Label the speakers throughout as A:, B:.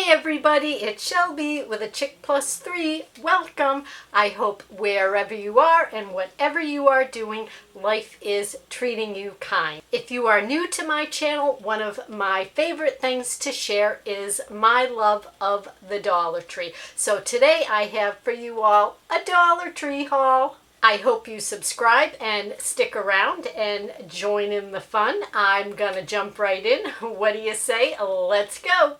A: everybody, it's Shelby with a Chick Plus 3. Welcome. I hope wherever you are and whatever you are doing, life is treating you kind. If you are new to my channel, one of my favorite things to share is my love of the Dollar Tree. So today I have for you all a Dollar Tree haul. I hope you subscribe and stick around and join in the fun. I'm gonna jump right in. What do you say? Let's go.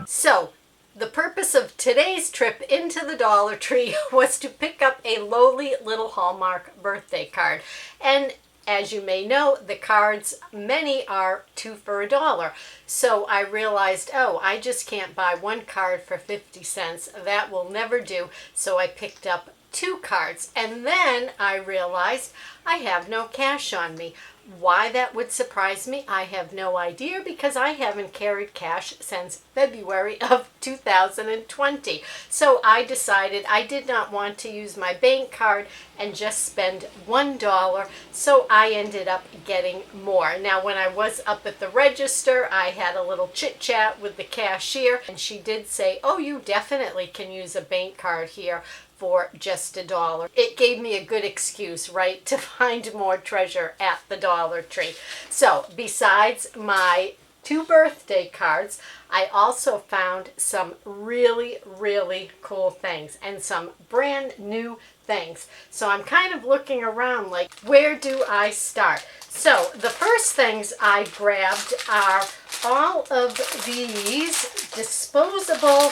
A: So, the purpose of today's trip into the Dollar Tree was to pick up a lowly little Hallmark birthday card. And as you may know, the cards, many are 2 for $1. So I realized, oh, I just can't buy one card for 50 cents. That will never do. So I picked up 2 cards. And then I realized I have no cash on me. Why that would surprise me, I have no idea, because I haven't carried cash since February of 2020. So I decided I did not want to use my bank card and just spend $1, so I ended up getting more. Now, when I was up at the register, I had a little chit chat with the cashier, and she did say, oh, you definitely can use a bank card here for just $1. It gave me a good excuse, right, to find more treasure at the Dollar Tree. So besides my 2 birthday cards, I also found some really, really cool things and some brand new things. So I'm kind of looking around like, where do I start? So the first things I grabbed are all of these disposable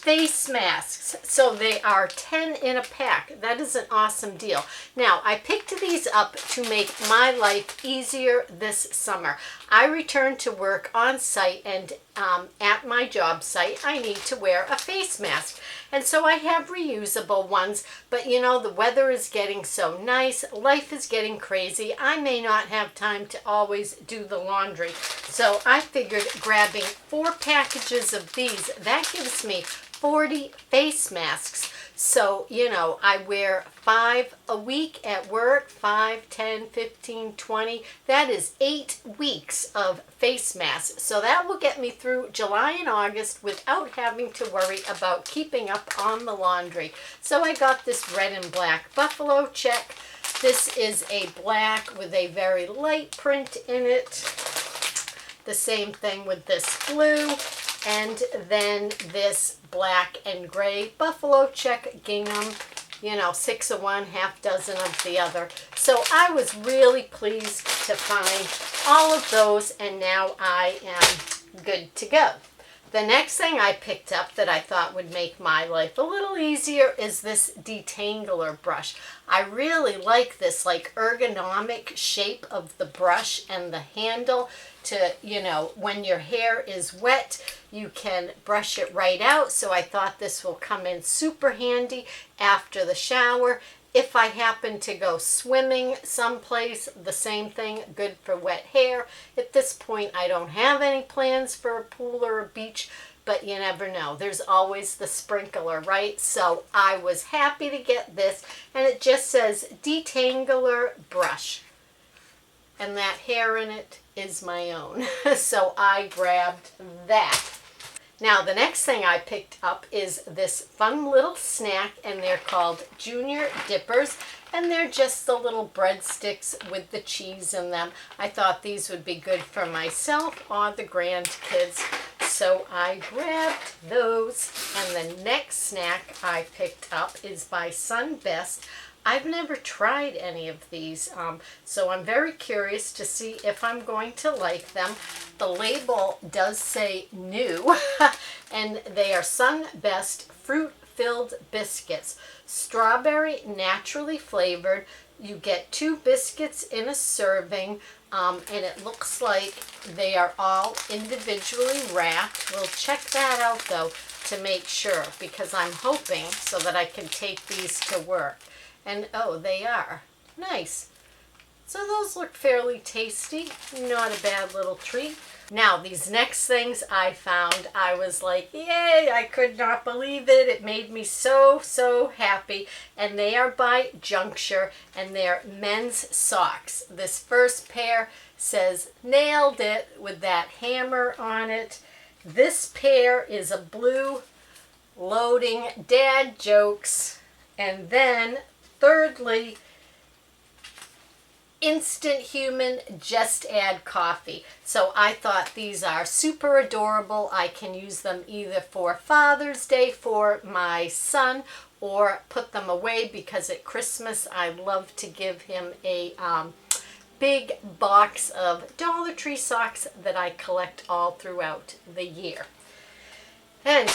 A: face masks. So they are 10 in a pack. That is an awesome deal. Now, I picked these up to make my life easier this summer. I return to work on site, and at my job site, I need to wear a face mask. And so I have reusable ones, but you know, the weather is getting so nice, life is getting crazy. I may not have time to always do the laundry. So I figured grabbing 4 packages of these, that gives me 40 face masks. So, you know, I wear 5 a week at work, 5, 10, 15, 20. That is 8 weeks of face masks. So that will get me through July and August without having to worry about keeping up on the laundry. So I got this red and black buffalo check. This is a black with a very light print in it. The same thing with this blue. And then this black and gray buffalo check gingham, you know, 6 of one, half dozen of the other. So I was really pleased to find all of those, and now I am good to go. The next thing I picked up that I thought would make my life a little easier is this detangler brush. I really like this like ergonomic shape of the brush and the handle to, you know, when your hair is wet, you can brush it right out. So I thought this will come in super handy after the shower. If I happen to go swimming someplace, the same thing, good for wet hair. At this point, I don't have any plans for a pool or a beach, but you never know. There's always the sprinkler, right? So I was happy to get this, and it just says detangler brush. And that hair in it is my own. So I grabbed that. Now, the next thing I picked up is this fun little snack, and they're called Junior Dippers, and they're just the little breadsticks with the cheese in them. I thought these would be good for myself or the grandkids, so I grabbed those. And the next snack I picked up is by Sunbest. I've never tried any of these, so I'm very curious to see if I'm going to like them. The label does say new, and they are Sunbest fruit-filled biscuits. Strawberry, naturally flavored. You get 2 biscuits in a serving, and it looks like they are all individually wrapped. We'll check that out, though, to make sure, because I'm hoping so that I can take these to work. And oh, they are. Nice. So those look fairly tasty. Not a bad little treat. Now, these next things I found, I was like, yay, I could not believe it. It made me so, so happy. And they are by Juncture, and they're men's socks. This first pair says nailed it with that hammer on it. This pair is a blue loading dad jokes. And then, thirdly, instant human, just add coffee. So I thought these are super adorable. I can use them either for Father's Day for my son or put them away because at Christmas I love to give him a big box of Dollar Tree socks that I collect all throughout the year. And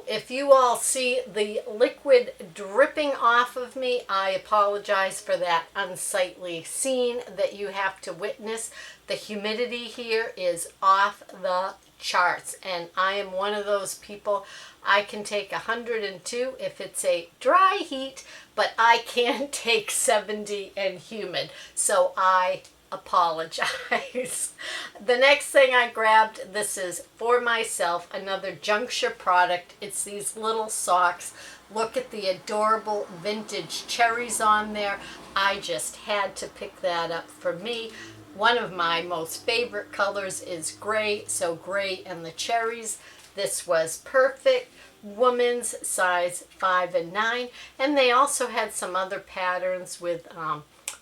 A: if you all see the liquid dripping off of me, I apologize for that unsightly scene that you have to witness. The humidity here is off the charts, and I am one of those people. I can take 102 if it's a dry heat, but I can't take 70 and humid. So I apologize. The next thing I grabbed, this is for myself, another Juncture product. It's these little socks. Look at the adorable vintage cherries on there. I just had to pick that up for me. One of my most favorite colors is gray, so gray and the cherries. This was perfect. Women's size 5 and 9, and they also had some other patterns with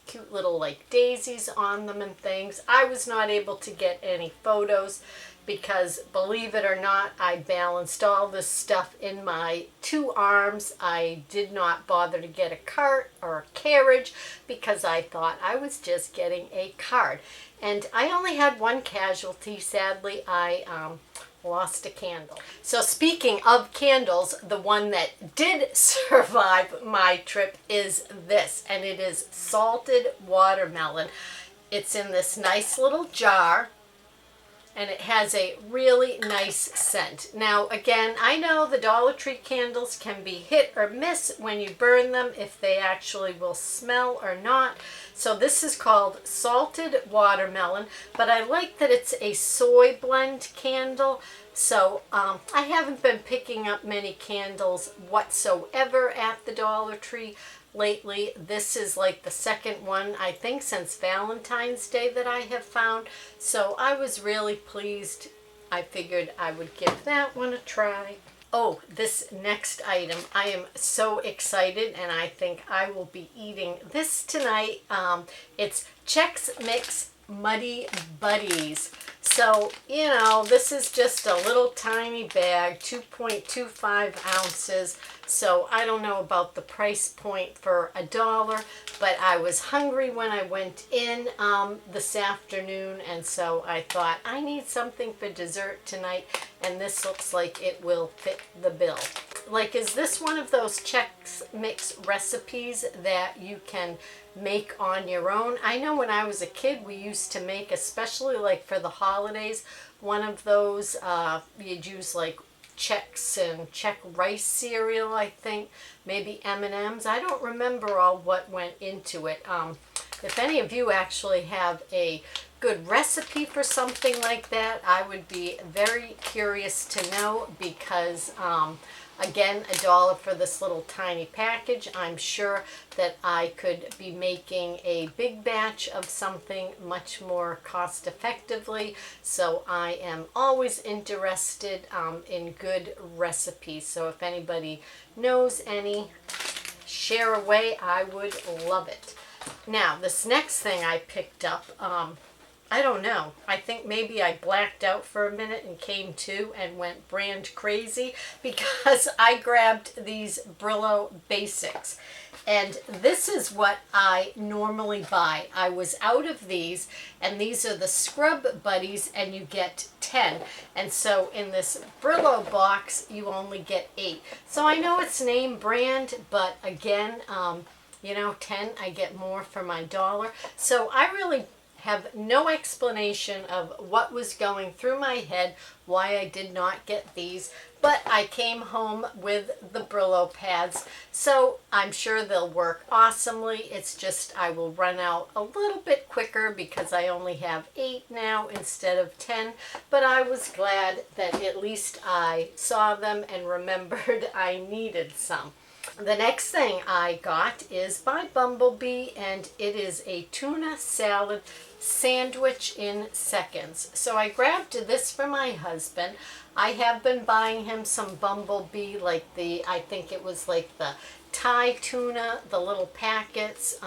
A: cute little like daisies on them and things. I was not able to get any photos because, believe it or not, I balanced all this stuff in my 2 arms. I did not bother to get a cart or a carriage because I thought I was just getting a card. And I only had one casualty. Sadly, I lost a candle. So speaking of candles, the one that did survive my trip is this, and it is salted watermelon. It's in this nice little jar, and it has a really nice scent. Now, again, I know the Dollar Tree candles can be hit or miss when you burn them, if they actually will smell or not. So this is called salted watermelon, but I like that it's a soy blend candle. So I haven't been picking up many candles whatsoever at the Dollar Tree lately. This is like the second one, I think, since Valentine's Day that I have found. So I was really pleased. I figured I would give that one a try. Oh, this next item, I am so excited, and I think I will be eating this tonight. It's Chex Mix Muddy Buddies. So, you know, this is just a little tiny bag, 2.25 ounces. So I don't know about the price point for $1, but I was hungry when I went in this afternoon, and so I thought I need something for dessert tonight, and this looks like it will fit the bill. Like, is this one of those Chex Mix recipes that you can make on your own? I know when I was a kid we used to make, especially like for the holidays, one of those, you'd use like Chex and Chex rice cereal, I think, maybe M&Ms. I don't remember all what went into it. If any of you actually have a good recipe for something like that, I would be very curious to know, because again, $1 for this little tiny package. I'm sure that I could be making a big batch of something much more cost effectively. So I am always interested in good recipes. So if anybody knows any, share away. I would love it. Now, this next thing I picked up, I don't know. I think maybe I blacked out for a minute and came to and went brand crazy, because I grabbed these Brillo Basics. And this is what I normally buy. I was out of these, and these are the Scrub Buddies, and you get 10. And so in this Brillo box, you only get 8. So I know it's name brand, but again, you know, 10, I get more for my $1. So I really have no explanation of what was going through my head, why I did not get these, but I came home with the Brillo pads, so I'm sure they'll work awesomely. It's just I will run out a little bit quicker because I only have 8 now instead of 10, but I was glad that at least I saw them and remembered I needed some. The next thing I got is by Bumblebee, and it is a tuna salad sandwich in seconds. So I grabbed this for my husband. I have been buying him some Bumblebee, like I think it was like the Thai tuna, the little packets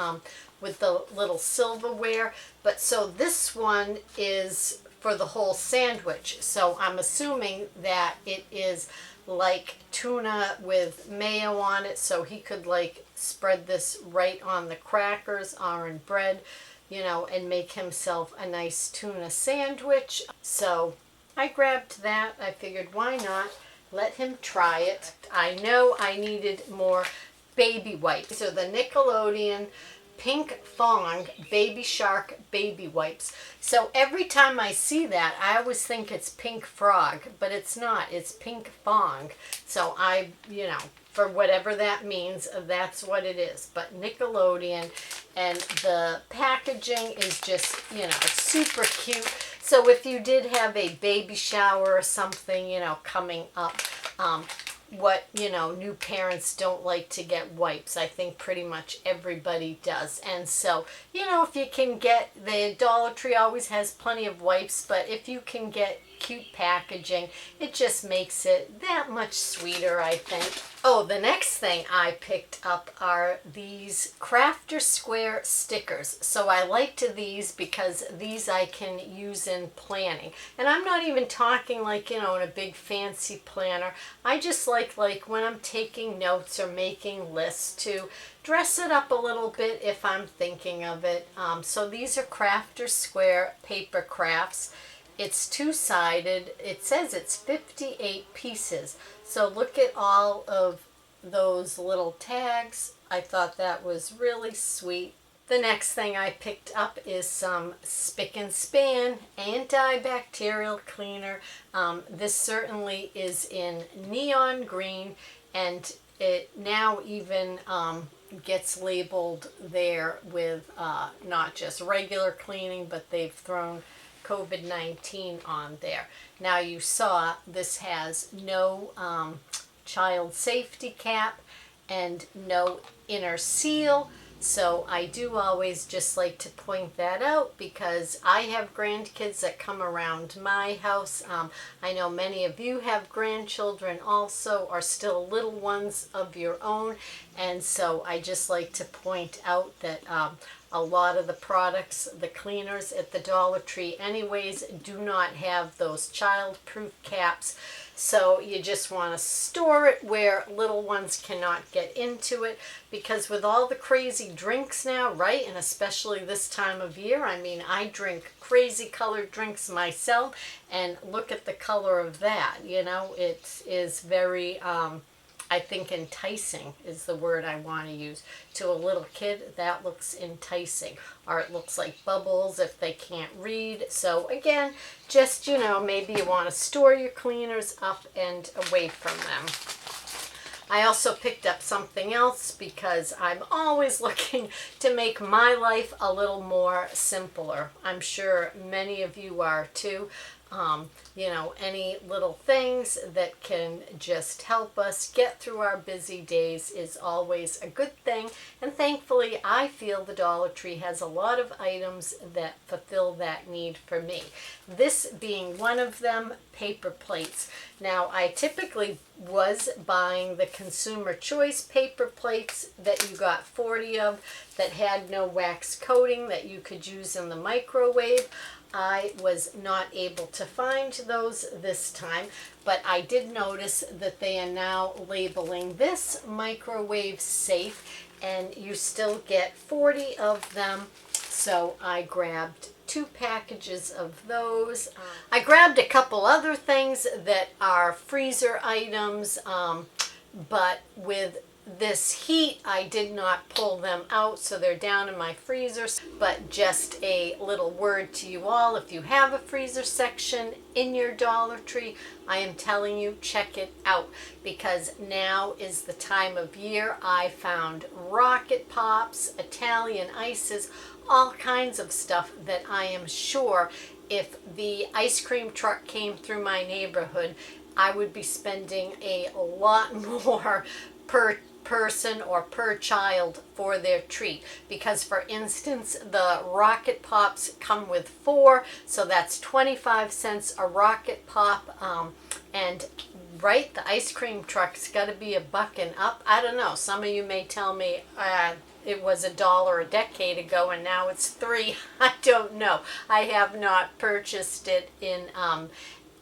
A: with the little silverware. But so this one is for the whole sandwich. So I'm assuming that it is like tuna with mayo on it, so he could like spread this right on the crackers or in bread, you know, and make himself a nice tuna sandwich. So I grabbed that. I figured, why not let him try it. I know I needed more baby wipes. So the Nickelodeon Pink Fong Baby Shark baby wipes. So every time I see that, I always think it's Pink Frog, but it's not. It's Pink Fong. So you know, for whatever that means, that's what it is. But Nickelodeon, and the packaging is just, you know, super cute. So if you did have a baby shower or something, you know, coming up, what, you know, new parents don't like to get wipes. I think pretty much everybody does. And so, you know, if you can get, the Dollar Tree always has plenty of wipes, but if you can get cute packaging, it just makes it that much sweeter, I think. Oh, the next thing I picked up are these Crafter Square stickers. So I liked these because these I can use in planning. And I'm not even talking like, you know, in a big fancy planner. I just like when I'm taking notes or making lists to dress it up a little bit if I'm thinking of it. So these are Crafter Square paper crafts. It's two-sided. It says it's 58 pieces. So look at all of those little tags. I thought that was really sweet. The next thing I picked up is some Spick and Span antibacterial cleaner. This certainly is in neon green, and it now even gets labeled there with not just regular cleaning, but they've thrown COVID-19 on there. Now you saw this has no child safety cap and no inner seal. So I do always just like to point that out because I have grandkids that come around my house. I know many of you have grandchildren also, or still little ones of your own. And so I just like to point out that a lot of the products, the cleaners at the Dollar Tree anyways, do not have those child-proof caps. So you just want to store it where little ones cannot get into it, because with all the crazy drinks now, right, and especially this time of year, I mean, I drink crazy colored drinks myself, and look at the color of that, you know, it is very, I think enticing is the word I want to use. To a little kid, that looks enticing. Or it looks like bubbles if they can't read. So again, just, you know, maybe you want to store your cleaners up and away from them. I also picked up something else because I'm always looking to make my life a little more simpler. I'm sure many of you are too. You know, any little things that can just help us get through our busy days is always a good thing. And thankfully, I feel the Dollar Tree has a lot of items that fulfill that need for me. This being one of them, paper plates. Now, I typically was buying the Consumer Choice paper plates that you got 40 of that had no wax coating that you could use in the microwave. I was not able to find those this time, but I did notice that they are now labeling this microwave safe, and you still get 40 of them. So I grabbed 2 packages of those. I grabbed a couple other things that are freezer items, but with this heat, I did not pull them out, so they're down in my freezer. But just a little word to you all, if you have a freezer section in your Dollar Tree, I am telling you, check it out, because now is the time of year. I found rocket pops, Italian ices, all kinds of stuff that I am sure if the ice cream truck came through my neighborhood, I would be spending a lot more per person or per child for their treat. Because for instance, the rocket pops come with 4, so that's 25 cents a rocket pop. And right, the ice cream truck's got to be $1 and up. I don't know, some of you may tell me it was $1 a decade ago and now it's 3. I don't know. I have not purchased it in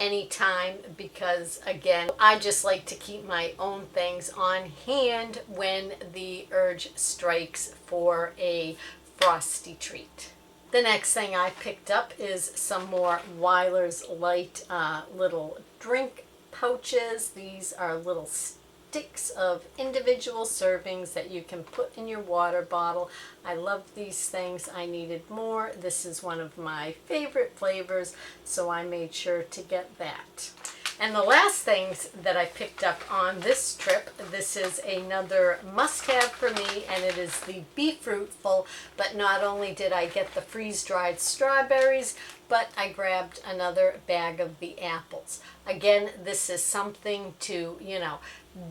A: any time, because again, I just like to keep my own things on hand when the urge strikes for a frosty treat. The next thing I picked up is some more Weiler's Light little drink pouches. These are little sticks of individual servings that you can put in your water bottle. I love these things. I needed more. This is one of my favorite flavors, so I made sure to get that. And the last things that I picked up on this trip, this is another must-have for me, and it is the Be Fruitful. But not only did I get the freeze-dried strawberries, but I grabbed another bag of the apples. Again, this is something to,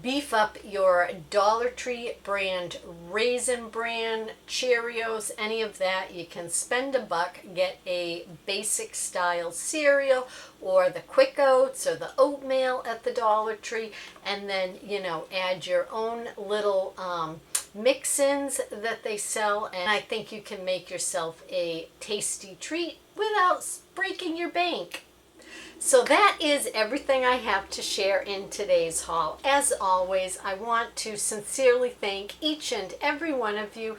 A: beef up your Dollar Tree brand, Raisin Bran, Cheerios, any of that. You can spend $1, get a basic style cereal or the Quick Oats or the oatmeal at the Dollar Tree, and then, add your own little mix-ins that they sell, and I think you can make yourself a tasty treat without breaking your bank. So that is everything I have to share in today's haul. As always, I want to sincerely thank each and every one of you,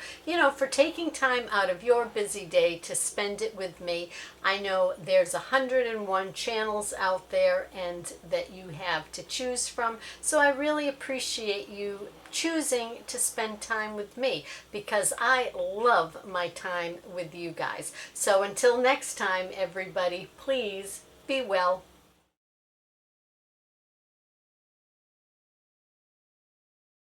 A: for taking time out of your busy day to spend it with me. I know there's 101 channels out there and that you have to choose from, so I really appreciate you choosing to spend time with me, because I love my time with you guys. So until next time, everybody, please be well.